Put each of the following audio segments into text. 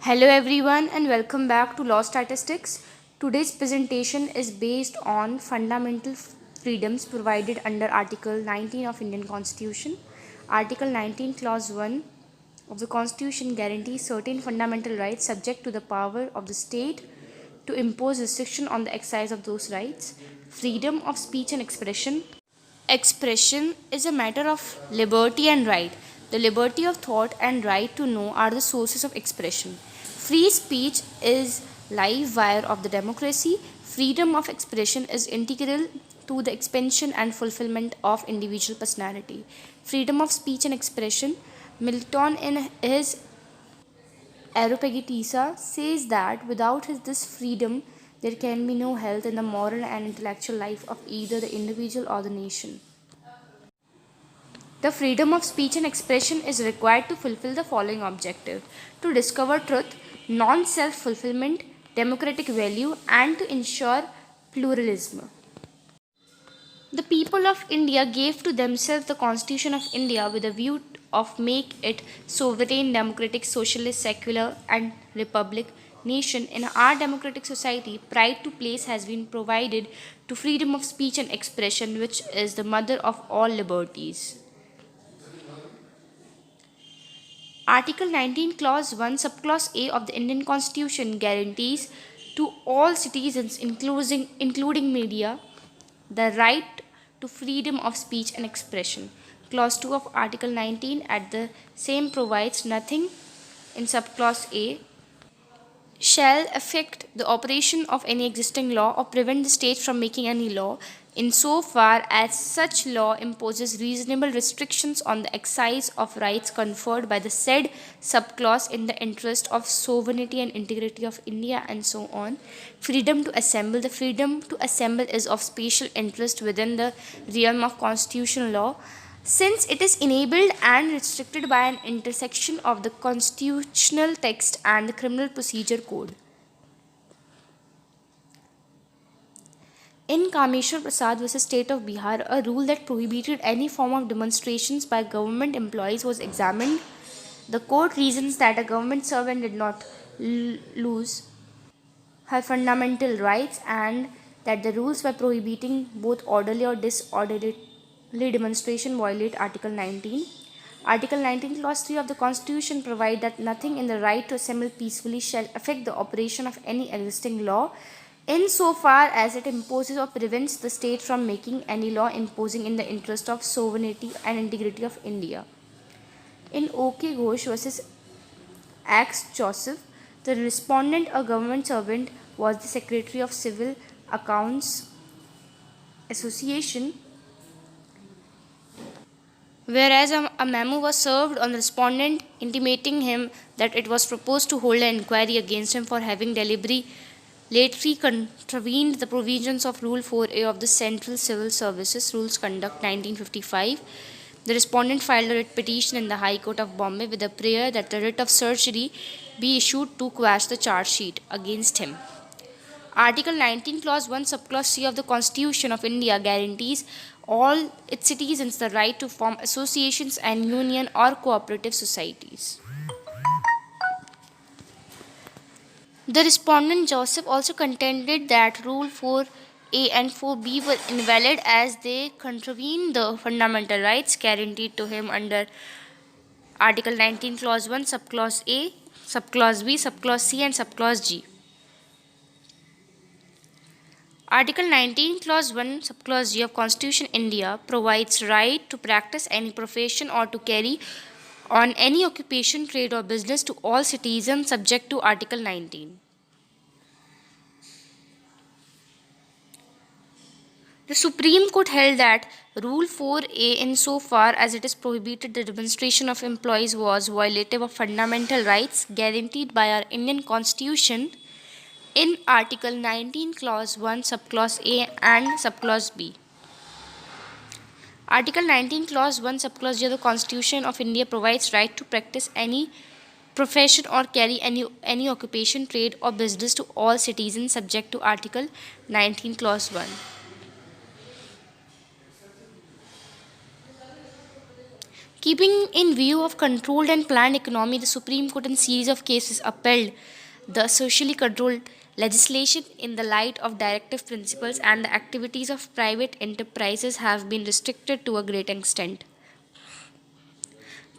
Hello everyone and welcome back to Law Statistics. Today's presentation is based on fundamental freedoms provided under Article 19 of Indian Constitution. Article 19 Clause 1 of the Constitution guarantees certain fundamental rights subject to the power of the state to impose restriction on the exercise of those rights. Freedom of speech and expression. Expression is a matter of liberty and right. The liberty of thought and right to know are the sources of expression. Free speech is live wire of the democracy. Freedom of expression is integral to the expansion and fulfillment of individual personality. Freedom of speech and expression. Milton, in his Areopagita, says that without this freedom, there can be no health in the moral and intellectual life of either the individual or the nation. The freedom of speech and expression is required to fulfill the following objective: to discover truth, non self fulfillment, democratic value, and to ensure pluralism. The people of India gave to themselves the Constitution of India with a view of make it sovereign, democratic, socialist, secular, and republic nation. In our democratic society, pride to place has been provided to freedom of speech and expression, which is the mother of all liberties. Article 19, Clause 1, Subclause A of the Indian Constitution guarantees to all citizens, including media, the right to freedom of speech and expression. Clause 2 of Article 19 at the same provides nothing in Subclause A shall affect the operation of any existing law or prevent the state from making any law in so far as such law imposes reasonable restrictions on the exercise of rights conferred by the said subclause in the interest of sovereignty and integrity of India, and so on. Freedom to assemble. The freedom to assemble is of special interest within the realm of constitutional law, since it is enabled and restricted by an intersection of the constitutional text and the criminal procedure code. In Kameshwar Prasad vs. State of Bihar, a rule that prohibited any form of demonstrations by government employees was examined. The court reasons that a government servant did not lose her fundamental rights and that the rules by prohibiting both orderly or disorderly demonstration violate Article 19. Article 19, Clause 3 of the Constitution provide that nothing in the right to assemble peacefully shall affect the operation of any existing law in so far as it imposes or prevents the state from making any law imposing in the interest of sovereignty and integrity of India. In OK Ghosh vs. Ax Joseph, the respondent, a government servant, was the Secretary of Civil Accounts Association, whereas a memo was served on the respondent intimating him that it was proposed to hold an inquiry against him for having deliberately contravened the provisions of Rule 4A of the Central Civil Services Rules Conduct 1955. The respondent filed a writ petition in the High Court of Bombay with a prayer that the writ of certiorari be issued to quash the charge sheet against him. Article 19, Clause 1, Subclause C of the Constitution of India guarantees all its citizens the right to form associations and union or cooperative societies. The respondent Joseph also contended that Rule 4A and 4B were invalid as they contravene the fundamental rights guaranteed to him under Article 19, Clause 1, Subclause A, Subclause B, Subclause C, and Subclause G. Article 19, Clause 1, Subclause G of Constitution India provides right to practice any profession or to carry on any occupation, trade, or business to all citizens subject to Article 19. The Supreme Court held that Rule 4A, insofar as it is prohibited the demonstration of employees, was violative of fundamental rights guaranteed by our Indian Constitution in Article 19, Clause 1, Subclause A and Subclause B. Article 19, Clause 1, Subclause G of the Constitution of India provides right to practice any profession or carry any occupation, trade, or business to all citizens subject to Article 19, Clause 1. Keeping in view of controlled and planned economy, the Supreme Court in series of cases upheld the socially controlled legislation in the light of directive principles, and the activities of private enterprises have been restricted to a great extent.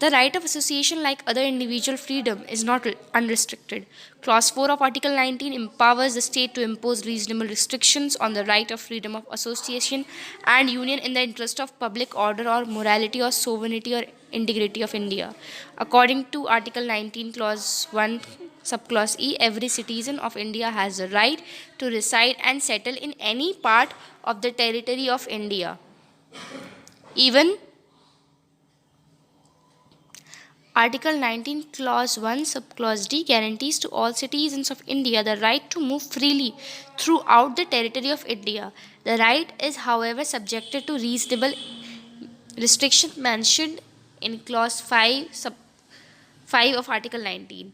The right of association, like other individual freedom, is not unrestricted. Clause 4 of Article 19 empowers the state to impose reasonable restrictions on the right of freedom of association and union in the interest of public order or morality or sovereignty or integrity of India. According to Article 19, Clause 1, Subclause E, every citizen of India has the right to reside and settle in any part of the territory of India, even Article 19, Clause 1, Subclause D guarantees to all citizens of India the right to move freely throughout the territory of India. The right is, however, subjected to reasonable restriction mentioned in Clause 5, Sub 5 of Article 19.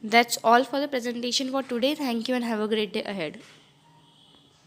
That's all for the presentation for today. Thank you and have a great day ahead.